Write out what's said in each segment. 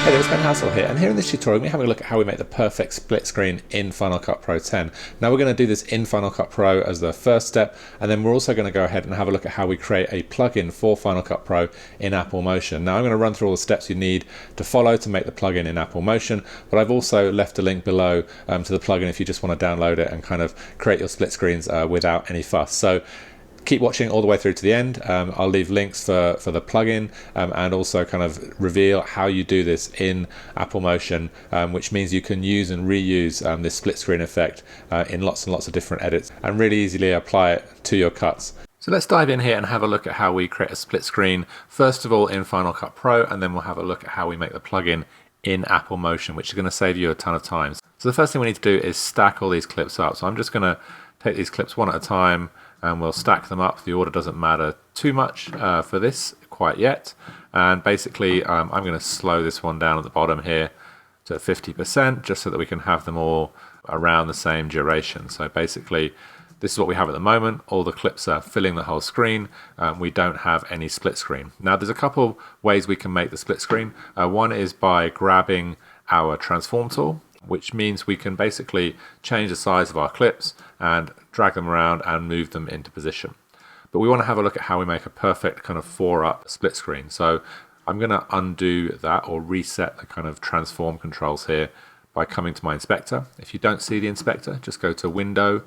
Hey there, it's Ben Hassel here, and here in this tutorial we're having a look at how we make the perfect split screen in Final Cut Pro 10. Now we're going to do this in Final Cut Pro as the first step, and then we're also going to go ahead and have a look at how we create a plugin for Final Cut Pro in Apple Motion. Now I'm going to run through all the steps you need to follow to make the plugin in Apple Motion, but I've also left a link below to the plugin if you just want to download it and kind of create your split screens without any fuss. So keep watching all the way through to the end. I'll leave links for the plugin and also kind of reveal how you do this in Apple Motion, which means you can use and reuse this split screen effect in lots and lots of different edits and really easily apply it to your cuts. So let's dive in here and have a look at how we create a split screen, first of all in Final Cut Pro, and then we'll have a look at how we make the plugin in Apple Motion, which is going to save you a ton of time. So the first thing we need to do is stack all these clips up. So I'm just going to take these clips one at a time, and we'll stack them up. The order doesn't matter too much for this quite yet. And basically, I'm going to slow this one down at the bottom here to 50%, just so that we can have them all around the same duration. So basically, this is what we have at the moment. All the clips are filling the whole screen. We don't have any split screen. Now, there's a couple ways we can make the split screen. One is by grabbing our transform tool, which means we can basically change the size of our clips and drag them around and move them into position. But we want to have a look at how we make a perfect kind of 4-up split screen. So I'm going to undo that or reset the kind of transform controls here by coming to my inspector. If you don't see the inspector, just go to Window,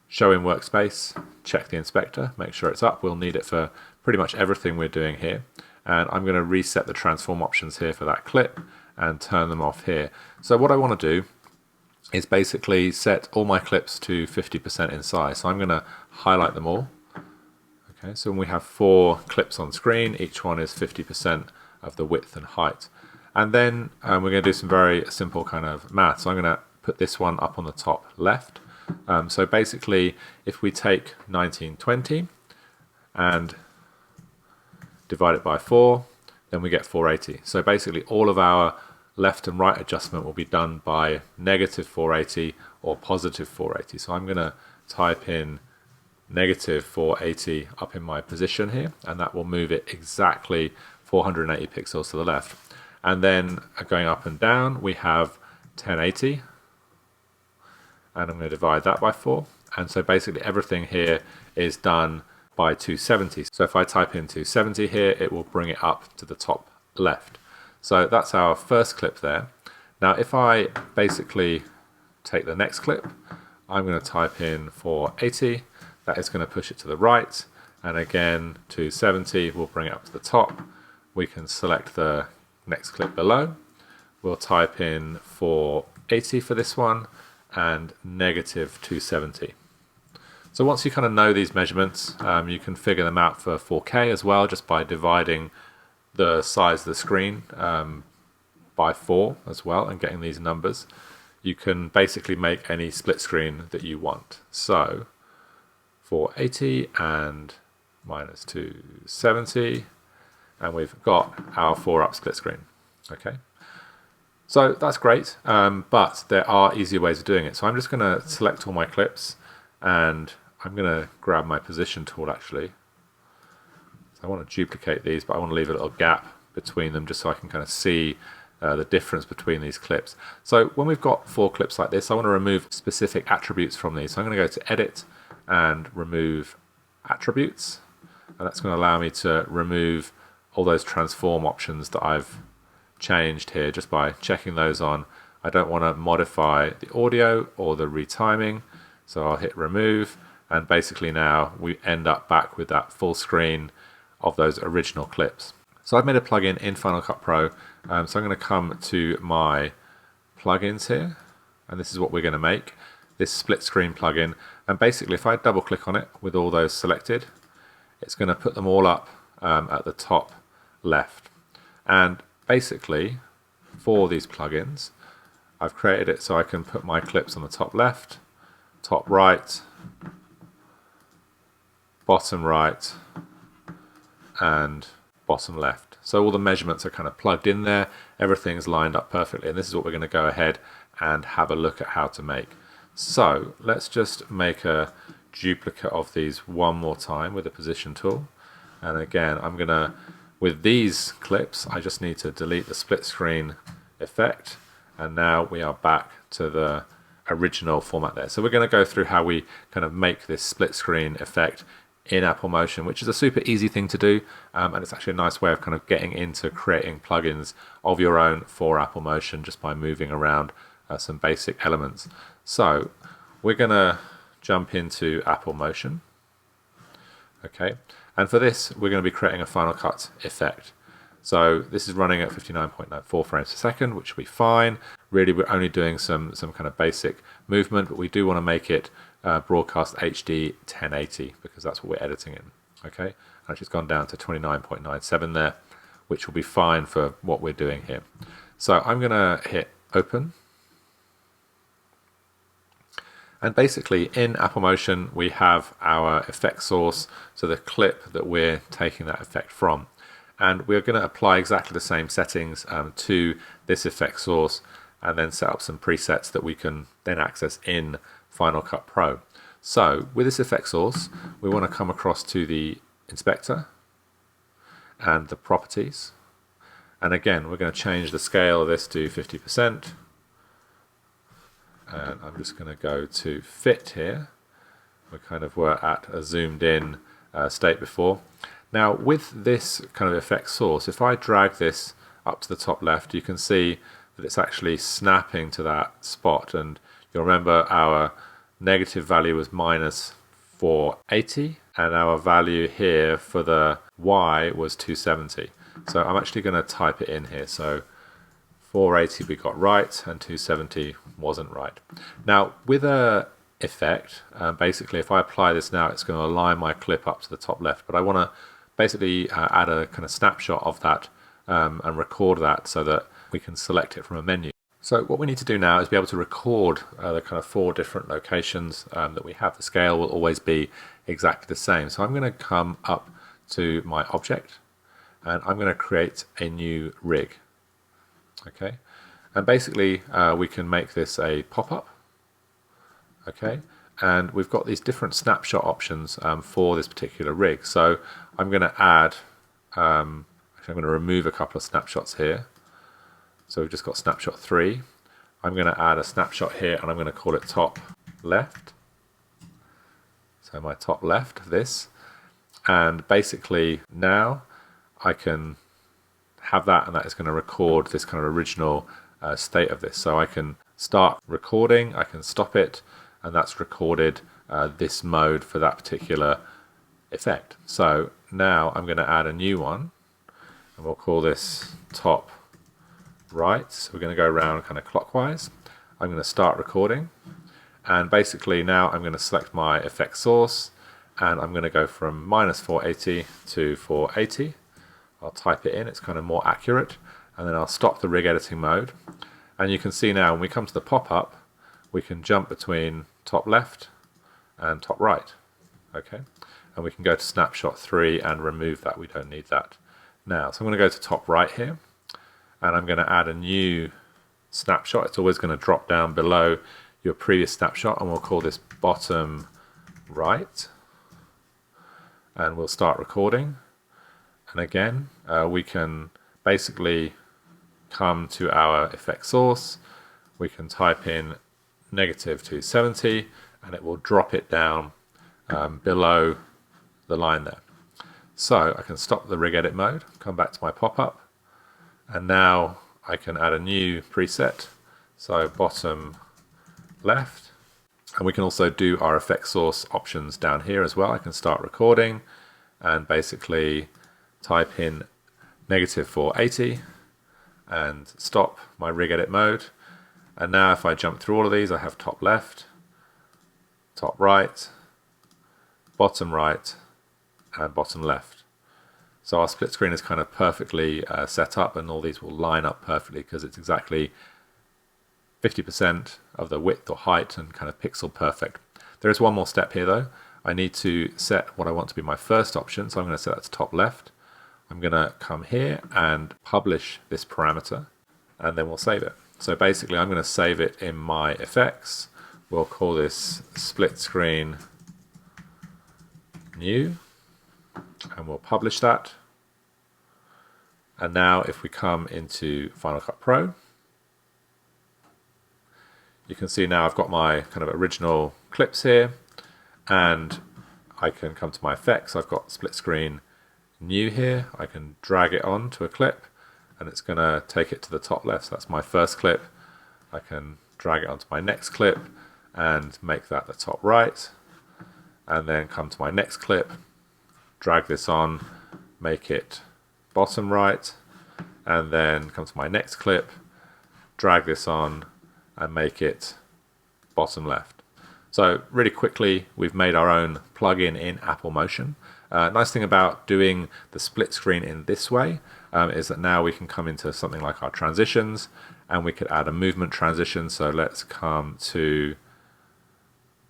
Show in Workspace, check the inspector, make sure it's up. We'll need it for pretty much everything we're doing here. And I'm going to reset the transform options here for that clip and turn them off here. So what I want to do is basically set all my clips to 50% in size. So I'm going to highlight them all. Okay, so when we have 4 clips on screen, each one is 50% of the width and height. And then we're going to do some very simple kind of math. So I'm going to put this one up on the top left. So basically, if we take 1920 and divide it by 4, then we get 480. So basically all of our left and right adjustment will be done by negative 480 or positive 480. So I'm going to type in negative 480 up in my position here, and that will move it exactly 480 pixels to the left. And then going up and down, we have 1080, and I'm going to divide that by 4. And so basically everything here is done by 270. So if I type in 270 here, it will bring it up to the top left. So that's our first clip there. Now if I basically take the next clip, I'm going to type in 480. That is going to push it to the right. And again, 270 will bring it up to the top. We can select the next clip below. We'll type in 480 for this one and negative 270. So once you kind of know these measurements, you can figure them out for 4K as well, just by dividing the size of the screen by 4 as well and getting these numbers. You can basically make any split screen that you want. So 480 and minus 270, and we've got our 4-up split screen. Okay. So that's great, but there are easier ways of doing it. So I'm just going to select all my clips, and I'm going to grab my position tool actually. So I want to duplicate these, but I want to leave a little gap between them just so I can kind of see the difference between these clips. So when we've got 4 clips like this, I want to remove specific attributes from these. So I'm going to go to Edit and remove Attributes, and that's going to allow me to remove all those transform options that I've changed here just by checking those on. I don't want to modify the audio or the retiming, so I'll hit remove, and basically now we end up back with that full screen of those original clips. So I've made a plugin in Final Cut Pro, so I'm going to come to my plugins here, and this is what we're going to make, this split screen plugin. And basically if I double click on it with all those selected, it's going to put them all up at the top left. And basically for these plugins, I've created it so I can put my clips on the top left, top right, bottom right, and bottom left. So all the measurements are kind of plugged in there, everything's lined up perfectly, and this is what we're going to go ahead and have a look at how to make. So let's just make a duplicate of these one more time with the position tool, and again I'm going to with these clips, I just need to delete the split screen effect, and now we are back to the original format there. So we're going to go through how we kind of make this split screen effect in Apple Motion, which is a super easy thing to do, and it's actually a nice way of kind of getting into creating plugins of your own for Apple Motion just by moving around some basic elements. So we're going to jump into Apple Motion. Okay, and for this we're going to be creating a Final Cut effect. So this is running at 59.94 frames per second, which will be fine. Really, we're only doing some kind of basic movement, but we do want to make it broadcast HD 1080 because that's what we're editing in. Okay, actually it's gone down to 29.97 there, which will be fine for what we're doing here. So I'm going to hit open. And basically in Apple Motion we have our effect source, so the clip that we're taking that effect from. And we're going to apply exactly the same settings to this effect source and then set up some presets that we can then access in Final Cut Pro. So with this effect source, we want to come across to the inspector and the properties. And again, we're going to change the scale of this to 50%. And I'm just going to go to fit here. We kind of were at a zoomed in state before. Now with this kind of effect source, if I drag this up to the top left, you can see that it's actually snapping to that spot. And you'll remember our negative value was minus 480 and our value here for the Y was 270. So I'm actually going to type it in here. So 480 we got right and 270 wasn't right. Now with a effect, basically if I apply this now, it's going to align my clip up to the top left, but I want to basically add a kind of snapshot of that and record that so that we can select it from a menu. So what we need to do now is be able to record the kind of 4 different locations that we have. The scale will always be exactly the same. So I'm going to come up to my object and I'm going to create a new rig. Okay, and basically we can make this a pop-up. Okay, and we've got these different snapshot options for this particular rig. So I'm going to add, actually I'm going to remove a couple of snapshots here. So we've just got snapshot 3. I'm going to add a snapshot here and I'm going to call it top left. So my top left of this. And basically now I can have that, and that is going to record this kind of original state of this. So I can start recording, I can stop it, and that's recorded this mode for that particular effect. So now I'm going to add a new one, and we'll call this top right. So we're going to go around kind of clockwise. I'm going to start recording, and basically now I'm going to select my effect source, and I'm going to go from minus 480 to 480. I'll type it in, it's kind of more accurate, and then I'll stop the rig editing mode. And you can see now when we come to the pop-up, we can jump between top left and top right. Okay, and we can go to snapshot 3 and remove that. We don't need that now. So I'm going to go to top right here, and I'm going to add a new snapshot. It's always going to drop down below your previous snapshot, and we'll call this bottom right. And we'll start recording. And again, we can basically come to our effect source. We can type in negative 270 and it will drop it down below the line there. So I can stop the rig edit mode, come back to my pop-up, and now I can add a new preset. So bottom left. And we can also do our effect source options down here as well. I can start recording and basically type in negative 480 and stop my rig edit mode. And now if I jump through all of these, I have top left, top right, bottom right, and bottom left. So our split screen is kind of perfectly set up, and all these will line up perfectly because it's exactly 50% of the width or height and kind of pixel perfect. There is one more step here though. I need to set what I want to be my first option, so I'm going to set that to top left. I'm going to come here and publish this parameter, and then we'll save it. So basically I'm going to save it in my effects. We'll call this split screen new, and we'll publish that. And now if we come into Final Cut Pro, you can see now I've got my kind of original clips here, and I can come to my effects. I've got split screen new here. I can drag it on to a clip and it's going to take it to the top left. So that's my first clip. I can drag it onto my next clip and make that the top right, and then come to my next clip, drag this on, make it bottom right, and then come to my next clip, drag this on and make it bottom left. So really quickly, we've made our own plugin in Apple Motion. Nice thing about doing the split screen in this way is that now we can come into something like our transitions, and we could add a movement transition. So let's come to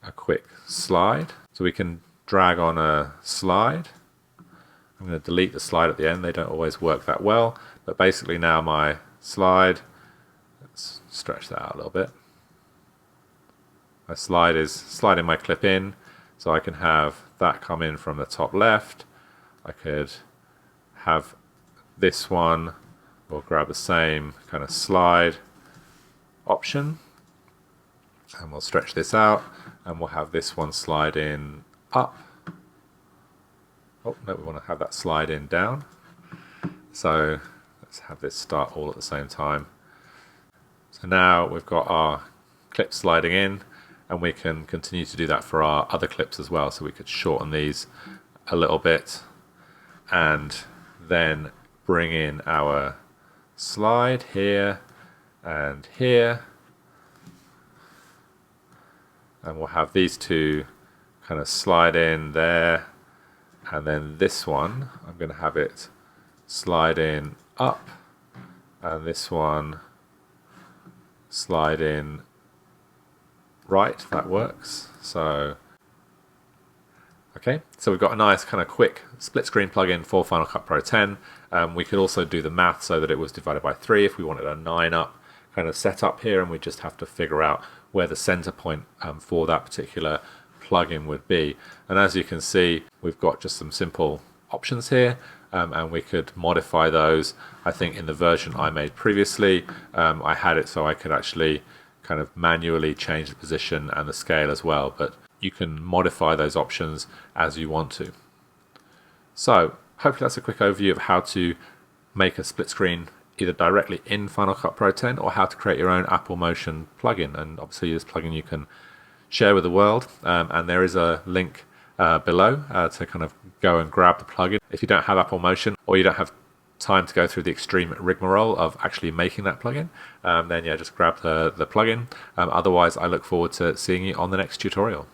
a quick slide. So we can drag on a slide. I'm going to delete the slide at the end. They don't always work that well, but basically now my slide, let's stretch that out a little bit. My slide is sliding my clip in, so I can have that come in from the top left. I could have this one, we'll grab the same kind of slide option, and we'll stretch this out, and we'll have this one slide in up. Oh no, we want to have that slide in down. So let's have this start all at the same time. So now we've got our clip sliding in, and we can continue to do that for our other clips as well. So we could shorten these a little bit and then bring in our slide here and here, and we'll have these two kind of slide in there, and then this one I'm going to have it slide in up, and this one slide in right. That works. So okay, so we've got a nice kind of quick split screen plugin for Final Cut Pro 10. We could also do the math so that it was divided by 3 if we wanted a 9 up kind of setup here, and we just have to figure out where the center point for that particular plugin would be. And as you can see, we've got just some simple options here, and we could modify those. I think in the version I made previously, I had it so I could actually kind of manually change the position and the scale as well, but you can modify those options as you want to. So hopefully that's a quick overview of how to make a split screen either directly in Final Cut Pro 10 or how to create your own Apple Motion plugin. And obviously this plugin you can share with the world, and there is a link below to kind of go and grab the plugin. If you don't have Apple Motion, or you don't have time to go through the extreme rigmarole of actually making that plugin, then yeah, just grab the plugin. Otherwise, I look forward to seeing you on the next tutorial.